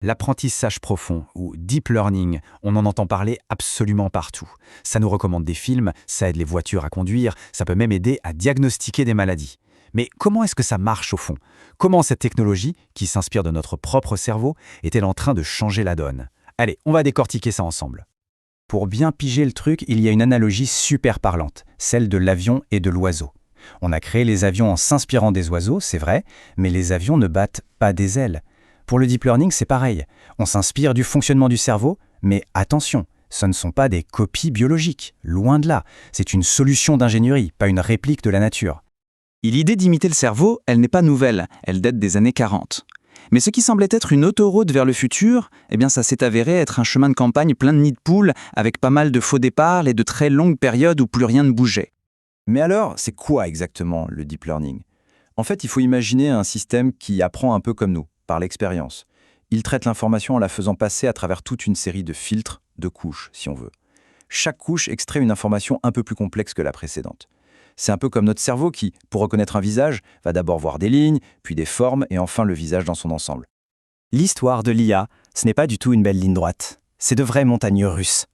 L'apprentissage profond, ou deep learning, on en entend parler absolument partout. Ça nous recommande des films, ça aide les voitures à conduire, ça peut même aider à diagnostiquer des maladies. Mais comment est-ce que ça marche au fond? Comment cette technologie, qui s'inspire de notre propre cerveau, est-elle en train de changer la donne? Allez, on va décortiquer ça ensemble. Pour bien piger le truc, il y a une analogie super parlante, celle de l'avion et de l'oiseau. On a créé les avions en s'inspirant des oiseaux, c'est vrai, mais les avions ne battent pas des ailes. Pour le deep learning, c'est pareil. On s'inspire du fonctionnement du cerveau, mais attention, ce ne sont pas des copies biologiques, loin de là. C'est une solution d'ingénierie, pas une réplique de la nature. Et l'idée d'imiter le cerveau, elle n'est pas nouvelle, elle date des années 40. Mais ce qui semblait être une autoroute vers le futur, ça s'est avéré être un chemin de campagne plein de nids de poules, avec pas mal de faux départs et de très longues périodes où plus rien ne bougeait. Mais alors, c'est quoi exactement le deep learning? En fait, il faut imaginer un système qui apprend un peu comme nous, par l'expérience. Il traite l'information en la faisant passer à travers toute une série de filtres, de couches, si on veut. Chaque couche extrait une information un peu plus complexe que la précédente. C'est un peu comme notre cerveau qui, pour reconnaître un visage, va d'abord voir des lignes, puis des formes et enfin le visage dans son ensemble. L'histoire de l'IA, ce n'est pas du tout une belle ligne droite. C'est de vraies montagnes russes.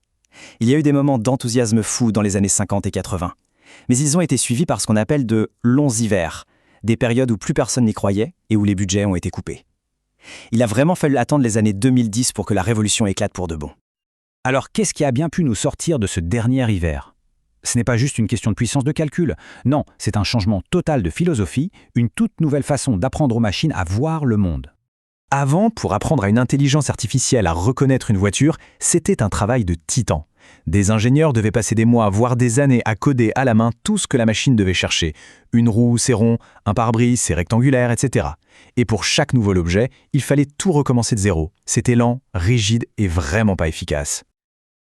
Il y a eu des moments d'enthousiasme fou dans les années 50 et 80. Mais ils ont été suivis par ce qu'on appelle de longs hivers, des périodes où plus personne n'y croyait et où les budgets ont été coupés. Il a vraiment fallu attendre les années 2010 pour que la révolution éclate pour de bon. Alors qu'est-ce qui a bien pu nous sortir de ce dernier hiver? Ce n'est pas juste une question de puissance de calcul. Non, c'est un changement total de philosophie, une toute nouvelle façon d'apprendre aux machines à voir le monde. Avant, pour apprendre à une intelligence artificielle à reconnaître une voiture, c'était un travail de titan. Des ingénieurs devaient passer des mois, voire des années à coder à la main tout ce que la machine devait chercher. Une roue, c'est rond, un pare-brise, c'est rectangulaire, etc. Et pour chaque nouvel objet, il fallait tout recommencer de zéro. C'était lent, rigide et vraiment pas efficace.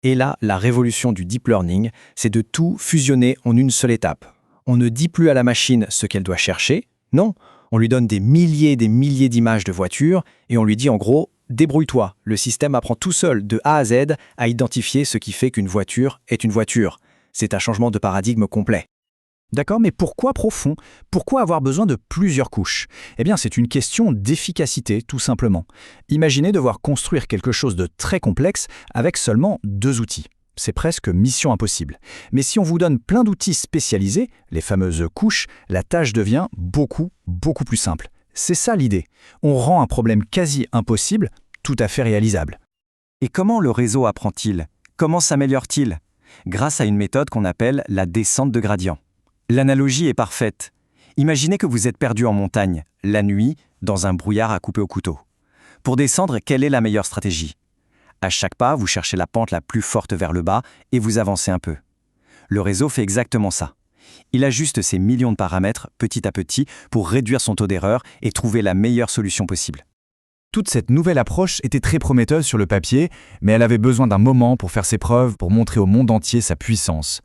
Et là, la révolution du deep learning, c'est de tout fusionner en une seule étape. On ne dit plus à la machine ce qu'elle doit chercher, non, on lui donne des milliers d'images de voitures et on lui dit en gros « débrouille-toi ». Le système apprend tout seul, de A à Z, à identifier ce qui fait qu'une voiture est une voiture. C'est un changement de paradigme complet. D'accord, mais pourquoi profond? Pourquoi avoir besoin de plusieurs couches? Eh bien, c'est une question d'efficacité, tout simplement. Imaginez devoir construire quelque chose de très complexe avec seulement 2 outils. C'est presque mission impossible. Mais si on vous donne plein d'outils spécialisés, les fameuses couches, la tâche devient beaucoup plus simple. C'est ça l'idée. On rend un problème quasi impossible tout à fait réalisable. Et comment le réseau apprend-il? Comment s'améliore-t-il? Grâce à une méthode qu'on appelle la descente de gradient. L'analogie est parfaite. Imaginez que vous êtes perdu en montagne, la nuit, dans un brouillard à couper au couteau. Pour descendre, quelle est la meilleure stratégie? À chaque pas, vous cherchez la pente la plus forte vers le bas et vous avancez un peu. Le réseau fait exactement ça. Il ajuste ses millions de paramètres petit à petit pour réduire son taux d'erreur et trouver la meilleure solution possible. Toute cette nouvelle approche était très prometteuse sur le papier, mais elle avait besoin d'un moment pour faire ses preuves, pour montrer au monde entier sa puissance.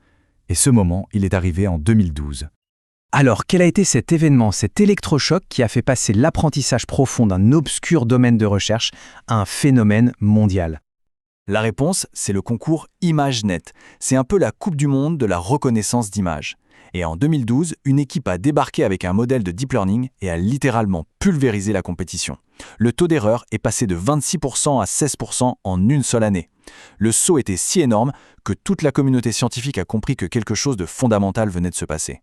Et ce moment, il est arrivé en 2012. Alors, quel a été cet événement, cet électrochoc qui a fait passer l'apprentissage profond d'un obscur domaine de recherche à un phénomène mondial? La réponse, c'est le concours ImageNet. C'est un peu la coupe du monde de la reconnaissance d'images. Et en 2012, une équipe a débarqué avec un modèle de deep learning et a littéralement pulvérisé la compétition. Le taux d'erreur est passé de 26% à 16% en une seule année. Le saut était si énorme que toute la communauté scientifique a compris que quelque chose de fondamental venait de se passer.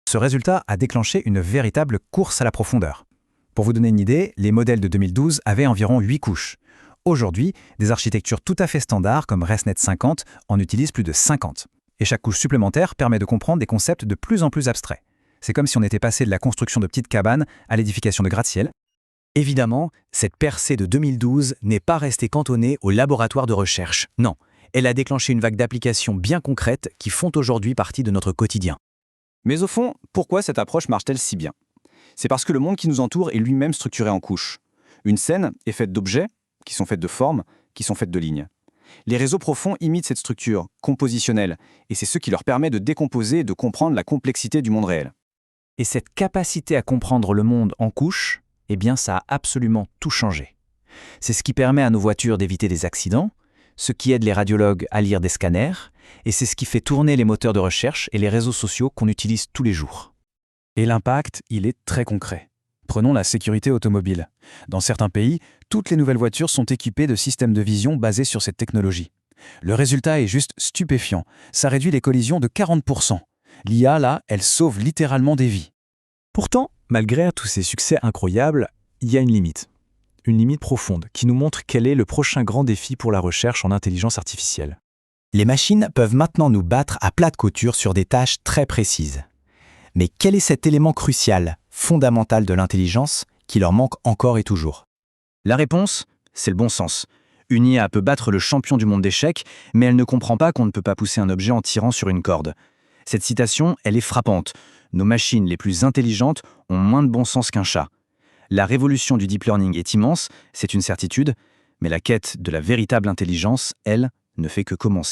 Ce résultat a déclenché une véritable course à la profondeur. Pour vous donner une idée, les modèles de 2012 avaient environ 8 couches. Aujourd'hui, des architectures tout à fait standards comme ResNet 50 en utilisent plus de 50. Et chaque couche supplémentaire permet de comprendre des concepts de plus en plus abstraits. C'est comme si on était passé de la construction de petites cabanes à l'édification de gratte-ciel. Évidemment, cette percée de 2012 n'est pas restée cantonnée au laboratoire de recherche. Non, elle a déclenché une vague d'applications bien concrètes qui font aujourd'hui partie de notre quotidien. Mais au fond, pourquoi cette approche marche-t-elle si bien? C'est parce que le monde qui nous entoure est lui-même structuré en couches. Une scène est faite d'objets, qui sont faits de formes, qui sont faites de lignes. Les réseaux profonds imitent cette structure compositionnelle, et c'est ce qui leur permet de décomposer et de comprendre la complexité du monde réel. Et cette capacité à comprendre le monde en couches, eh bien ça a absolument tout changé. C'est ce qui permet à nos voitures d'éviter des accidents, ce qui aide les radiologues à lire des scanners, et c'est ce qui fait tourner les moteurs de recherche et les réseaux sociaux qu'on utilise tous les jours. Et l'impact, il est très concret. Prenons la sécurité automobile. Dans certains pays, toutes les nouvelles voitures sont équipées de systèmes de vision basés sur cette technologie. Le résultat est juste stupéfiant. Ça réduit les collisions de 40%. L'IA, là, elle sauve littéralement des vies. Pourtant, malgré tous ces succès incroyables, il y a une limite. Une limite profonde qui nous montre quel est le prochain grand défi pour la recherche en intelligence artificielle. Les machines peuvent maintenant nous battre à plat de couture sur des tâches très précises. Mais quel est cet élément crucial, fondamental de l'intelligence, qui leur manque encore et toujours? La réponse, c'est le bon sens. Une IA peut battre le champion du monde d'échecs, mais elle ne comprend pas qu'on ne peut pas pousser un objet en tirant sur une corde. Cette citation, elle est frappante. Nos machines les plus intelligentes ont moins de bon sens qu'un chat. La révolution du deep learning est immense, c'est une certitude, mais la quête de la véritable intelligence, elle, ne fait que commencer.